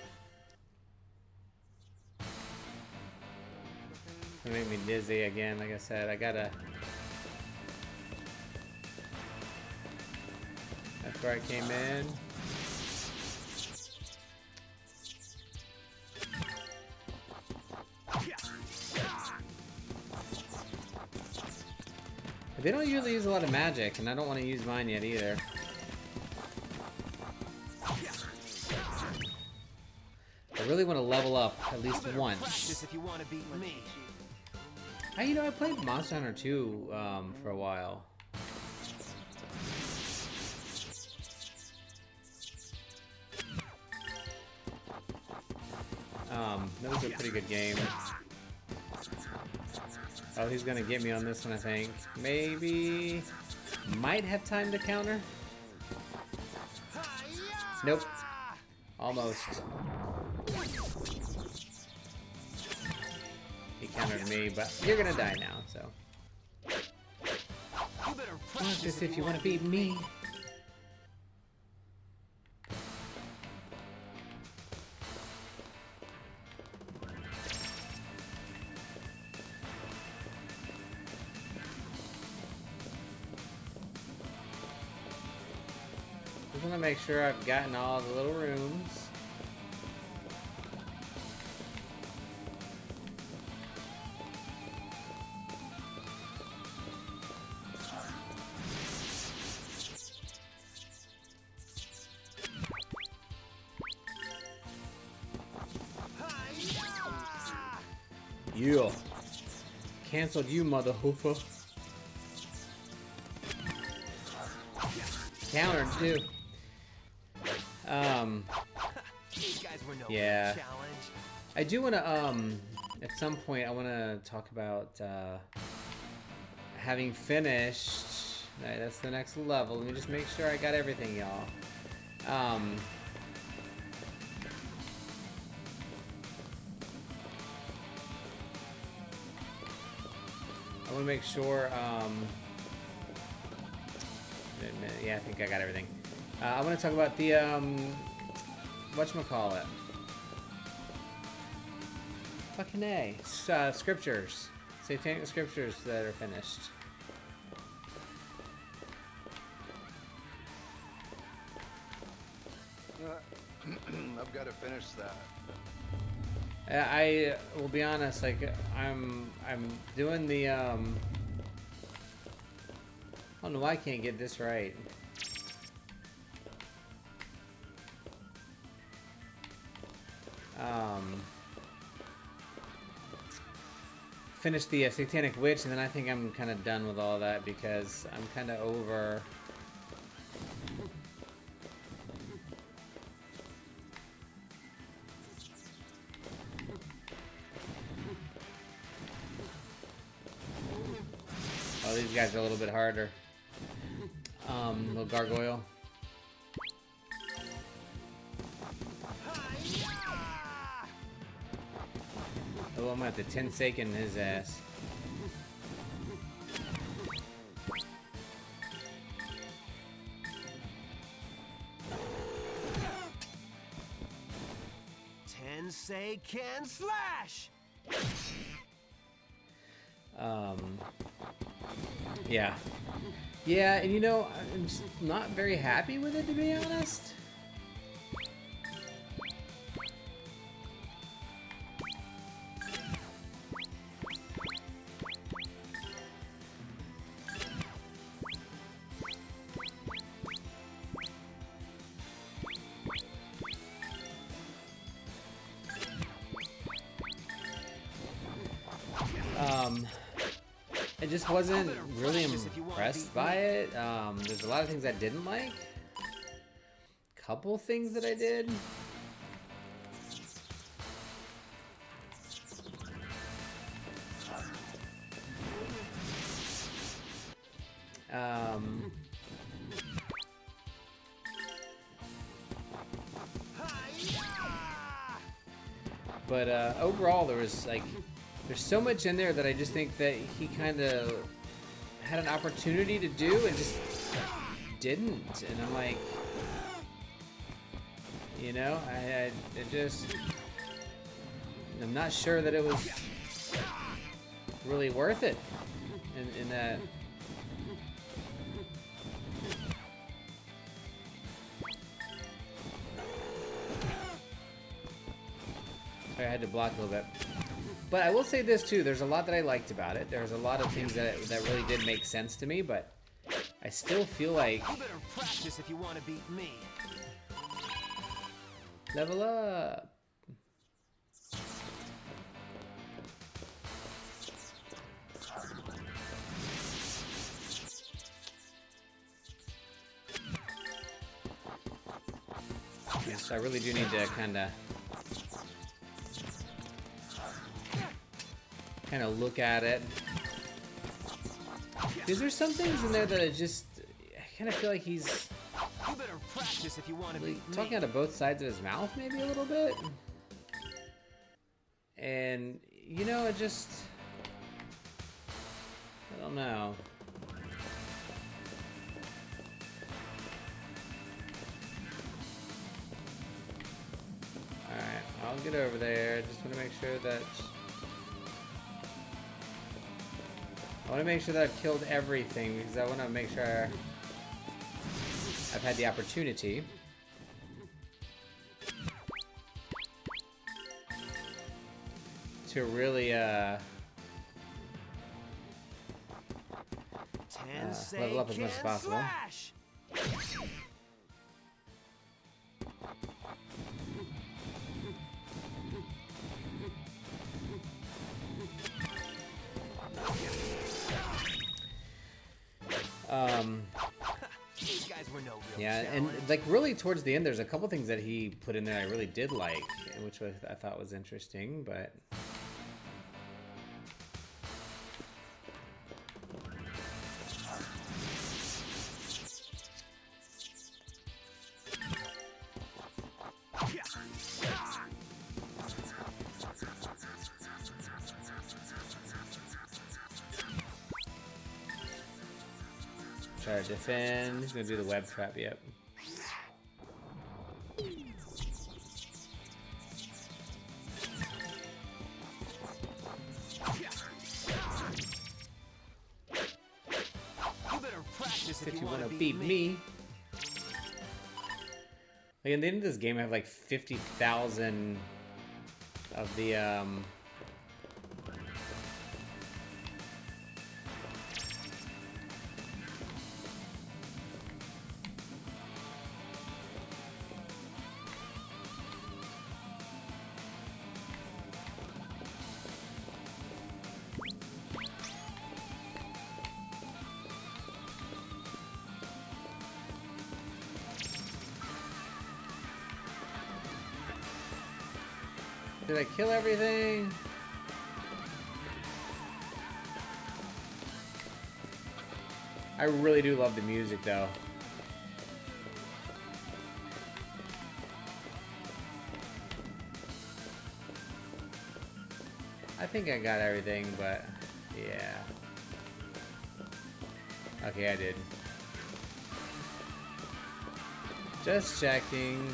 It made me dizzy again, like I said. I gotta... That's where I came in. But they don't usually use a lot of magic, and I don't want to use mine yet either. I really want to level up at least Practice once. if you want to beat me. You know, I played Monster Hunter 2 for a while. That was a pretty good game. Oh, he's gonna get me on this one, I think. Maybe... Might have time to counter. Nope. Almost. He countered me, but you're gonna die now, so. You better Practice if you want to beat me. Just want to make sure I've gotten all the little rooms. Yeah. Cancelled you, mother hoofer. Countered too. These guys were no Yeah. challenge. I do want to, at some point, I want to talk about, having finished. Right, that's the next level. Let me just make sure I got everything, y'all. I want to make sure, yeah, I think I got everything. I want to talk about the, whatchamacallit? Fucking A. Scriptures. Satanic scriptures that are finished. I've got to finish that. I will be honest, like I'm doing the I don't know why I can't get this right. Finish the Satanic Witch, and then I think I'm kind of done with all that because I'm kind of over. Oh, these guys are a little bit harder. Little gargoyle. Oh, I'm at the Tensaken his ass. Tensei can slash. Yeah. Yeah, and you know, I'm just not very happy with it, to be honest. I just wasn't really impressed by it. There's a lot of things I didn't like. Couple things that I did. But overall, there's so much in there that I just think that he kind of had an opportunity to do and just didn't. And I'm like, you know, I'm not sure that it was really worth it in that. Sorry, I had to block a little bit. But I will say this too, there's a lot that I liked about it. There's a lot of things that really did make sense to me, but I still feel like... You better practice if you want to beat me. Level up! Yes, I really do need to kind of look at it. Because there's some things in there that I kind of feel like he's You better practice if you want to Like, beat talking me. out of both sides of his mouth, maybe a little bit. And you know, it just, I don't know. All right, I'll get over there. Just want to make sure that I've killed everything because I want to make sure I've had the opportunity. To really level up as much as possible. Slash. These guys were no real Yeah, challenge. and like really towards the end, there's a couple things that he put in there I really did like, which I thought was interesting, but. Try to defend. He's gonna do the web trap, yep. You better practice If you want to beat me. Like, at the end of this game, I have like 50,000 of the Did I kill everything? I really do love the music though. I think I got everything, but yeah. Okay, I did. Just checking.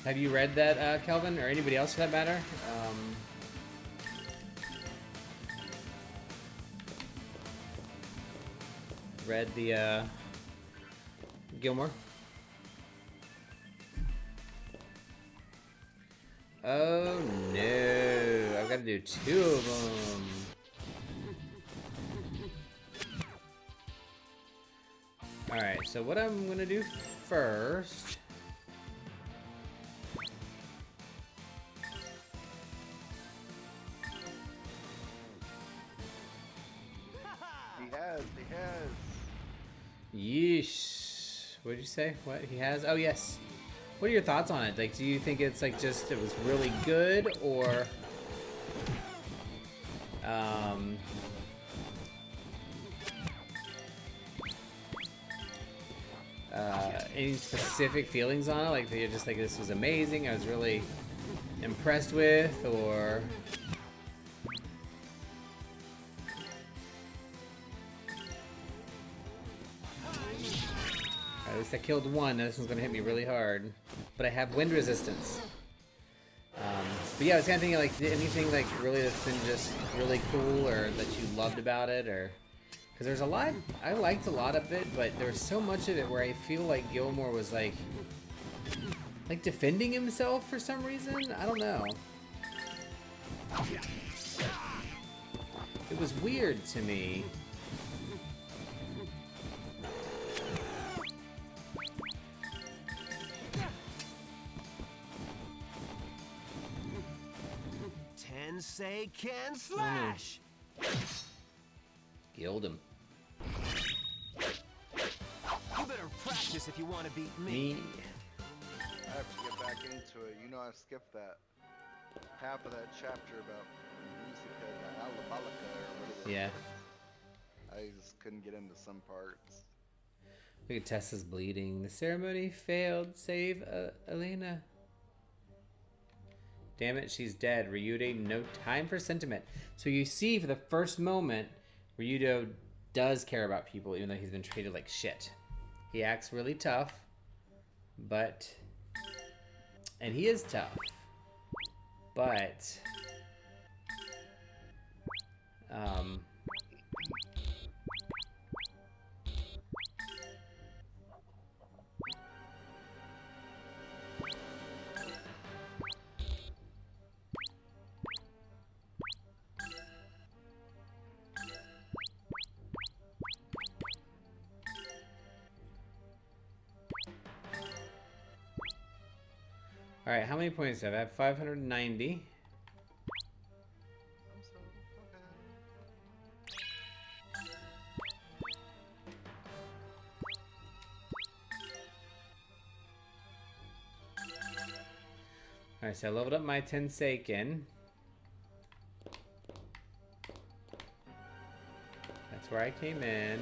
Have you read that, Kelvin, or anybody else for that matter? Read the Gilmore? Oh no, I've got to do 2 of them. Alright, so what I'm gonna do first. He has. Yeesh. What did you say? What he has? Oh yes. What are your thoughts on it? Like, do you think it's like just it was really good, or any specific feelings on it? Like, that you're just like, this was amazing, I was really impressed with, or at least I killed one. Now this one's gonna hit me really hard, but I have wind resistance. But yeah, I was kind of thinking, like, anything like really that's been just really cool, or that you loved about it, or because there's a lot I liked a lot of it, but there was so much of it where I feel like Gilmore was like defending himself for some reason. I don't know. It was weird to me. Tensei can slash. Killed him. You better practice if you want to beat me. Me. I have to get back into it. You know, I skipped that half of that chapter about musica, the alabalica, or whatever. Yeah. I just couldn't get into some parts. Look at Tessa's bleeding. The ceremony failed. Save Elena. Damn it, she's dead. Ryudo, no time for sentiment. So you see, for the first moment, Ryudo does care about people, even though he's been treated like shit. He acts really tough, but... And he is tough. But... Alright, how many points do I have? I have 590. I'm so Alright, so I leveled up my Tenseiken. That's where I came in.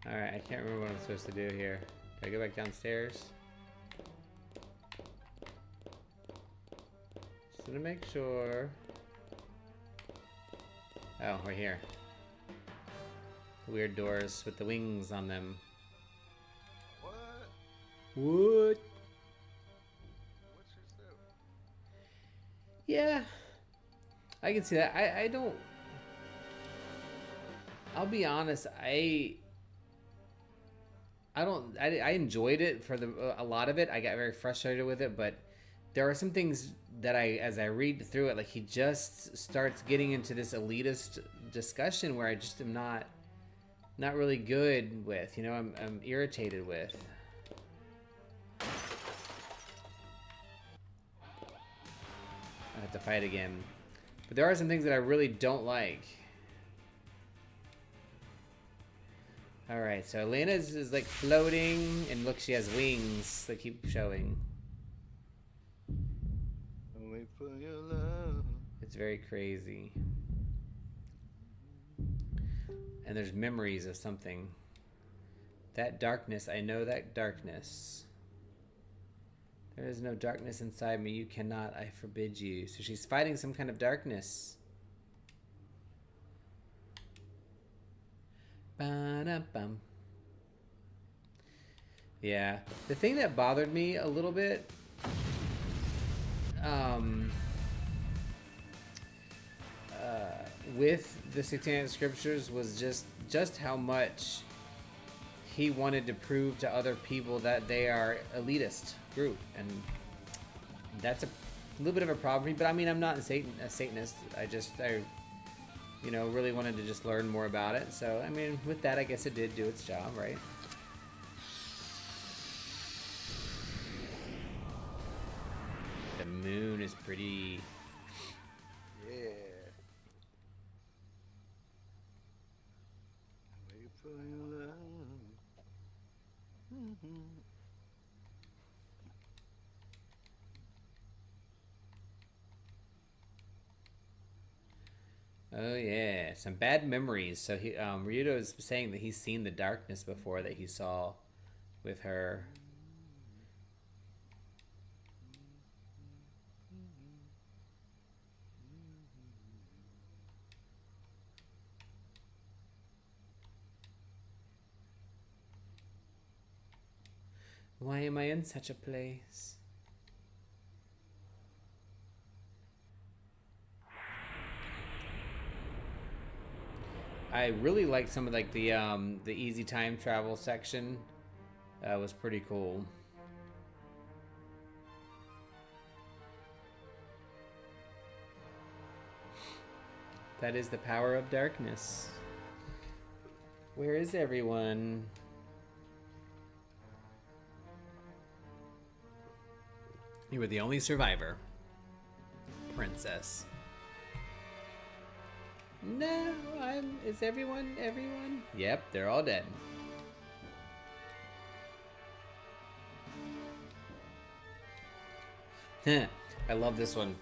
Alright, I can't remember what I'm supposed to do here. Do I go back downstairs? Just to make sure. Oh, we're here. Weird doors with the wings on them. What? What? What's your suit? Yeah. I can see that. I don't... I'll be honest, I enjoyed it for a lot of it. I got very frustrated with it, but there are some things that as I read through it, like he just starts getting into this elitist discussion where I just am not really good with. You know, I'm irritated with. I have to fight again, but there are some things that I really don't like. All right, so Elena is like floating, and look, she has wings that keep showing. Wait for your love. It's very crazy. And there's memories of something. That darkness, I know that darkness. There is no darkness inside me. You cannot, I forbid you. So she's fighting some kind of darkness. Ba-da-bum. Yeah. The thing that bothered me a little bit with the Satanic Scriptures was just how much he wanted to prove to other people that they are elitist group, and that's a little bit of a problem for me. But I mean, I'm not a Satanist. I you know, really wanted to just learn more about it. So I mean, with that, I guess it did do its job, right? The moon is pretty. Yeah. Wait for your love. Oh yeah, some bad memories. So he, Ryudo is saying that he's seen the darkness before that he saw with her. Why am I in such a place? I really liked some of like the easy time travel section. Was pretty cool. That is the power of darkness. Where is everyone? You were the only survivor. princess. No, is everyone? Yep, they're all dead. I love this one.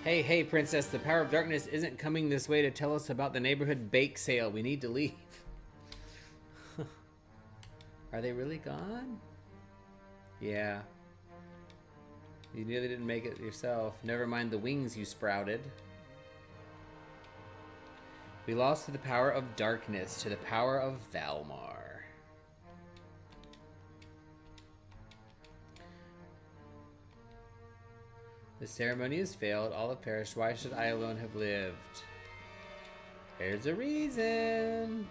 Hey, princess, the power of darkness isn't coming this way to tell us about the neighborhood bake sale. We need to leave. Are they really gone? Yeah. You nearly didn't make it yourself. Never mind the wings you sprouted. We lost to the power of darkness, to the power of Valmar. The ceremony has failed. All have perished. Why should I alone have lived? There's a reason.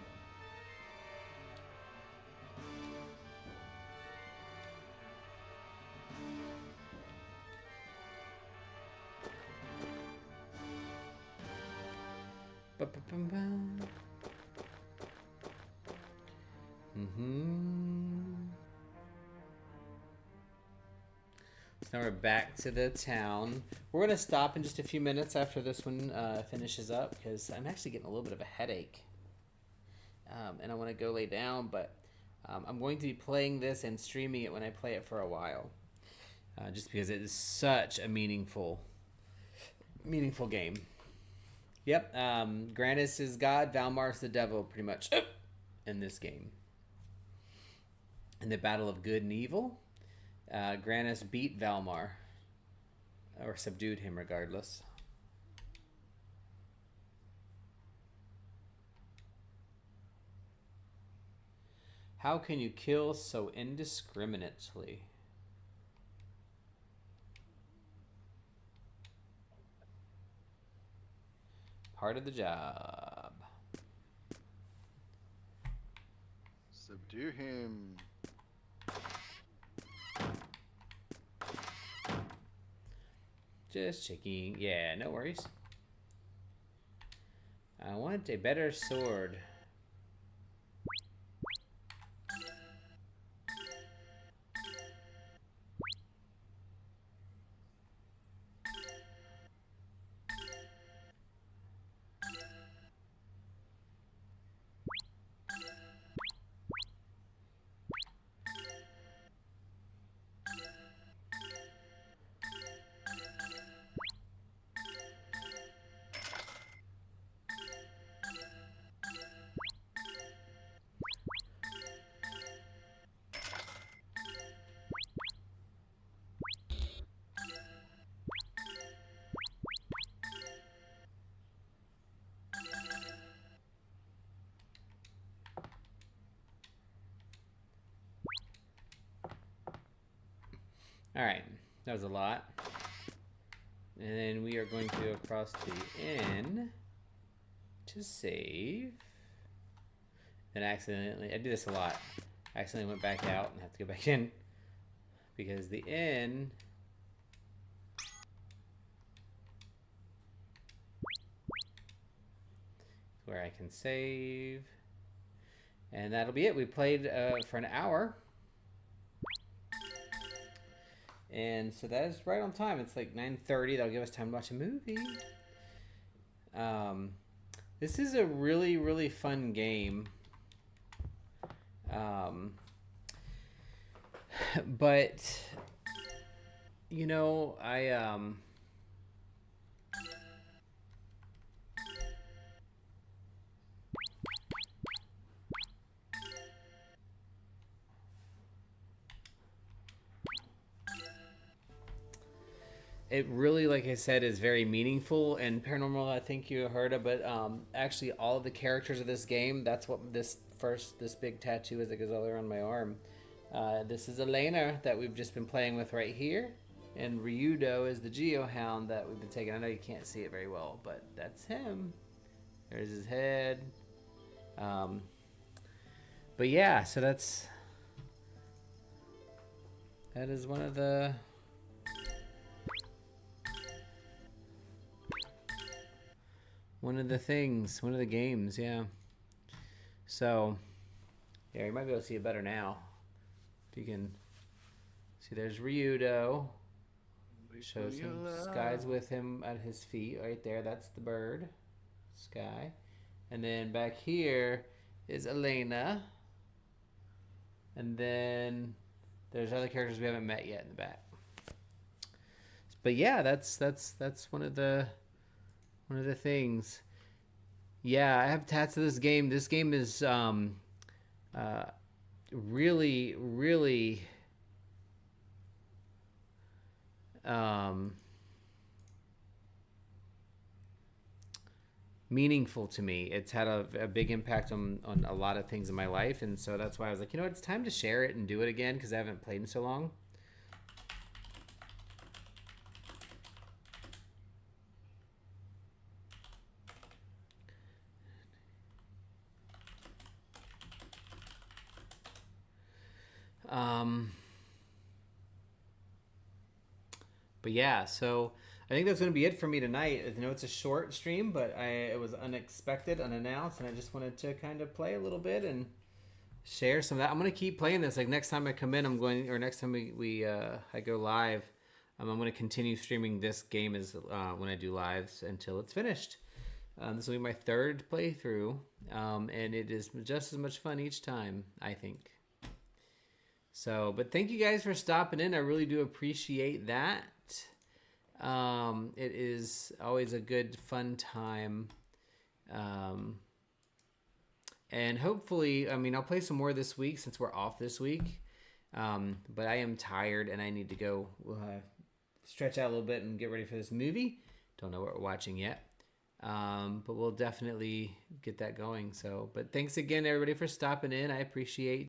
So now we're back to the town. We're going to stop in just a few minutes after this one finishes up because I'm actually getting a little bit of a headache. And I want to go lay down, but I'm going to be playing this and streaming it when I play it for a while. Just because it is such a meaningful game. Yep, Grannis is God, Valmar's the devil, pretty much, in this game. In the battle of good and evil, Grannis beat Valmar, or subdued him regardless. How can you kill so indiscriminately? Part of the job. Subdue him. Just checking. Yeah, no worries. I want a better sword. Alright, that was a lot. And then we are going to go across the inn to save. And accidentally, I do this a lot. I accidentally went back out and have to go back in. Because the inn... where I can save. And that'll be it. We played for an hour. And so that is right on time. It's like 9:30. That'll give us time to watch a movie. This is a really, really fun game. But, you know, it really, like I said, is very meaningful and paranormal. I think you heard of it. Actually, all of the characters of this game, that's what this big tattoo is that goes all around my arm. This is Elena that we've just been playing with right here. And Ryudo is the Geohound that we've been taking. I know you can't see it very well, but that's him. There's his head. But yeah, so that is one of the... one of the games, yeah. So, yeah, you might be able to see it better now. If you can see, there's Ryudo. Shows him Sky's with him at his feet right there. That's the bird, Sky. And then back here is Elena. And then there's other characters we haven't met yet in the back. But yeah, that's one of the things. Yeah, I have tats of this game. This game is really, really meaningful to me. It's had a big impact on a lot of things in my life, and so that's why I was like, you know what, it's time to share it and do it again because I haven't played in so long. But yeah, so I think that's going to be it for me tonight. I know it's a short stream, but it was unexpected, unannounced, and I just wanted to kind of play a little bit and share some of that. I'm going to keep playing this. Like next time I come in, I'm going, or next time I go live, I'm going to continue streaming this game as when I do lives until it's finished. This will be my third playthrough, and it is just as much fun each time, I think. So, but thank you guys for stopping in. I really do appreciate that. It is always a good, fun time. And hopefully, I mean, I'll play some more this week since we're off this week. But I am tired and I need to go stretch out a little bit and get ready for this movie. Don't know what we're watching yet. But we'll definitely get that going. So, but thanks again, everybody, for stopping in. I appreciate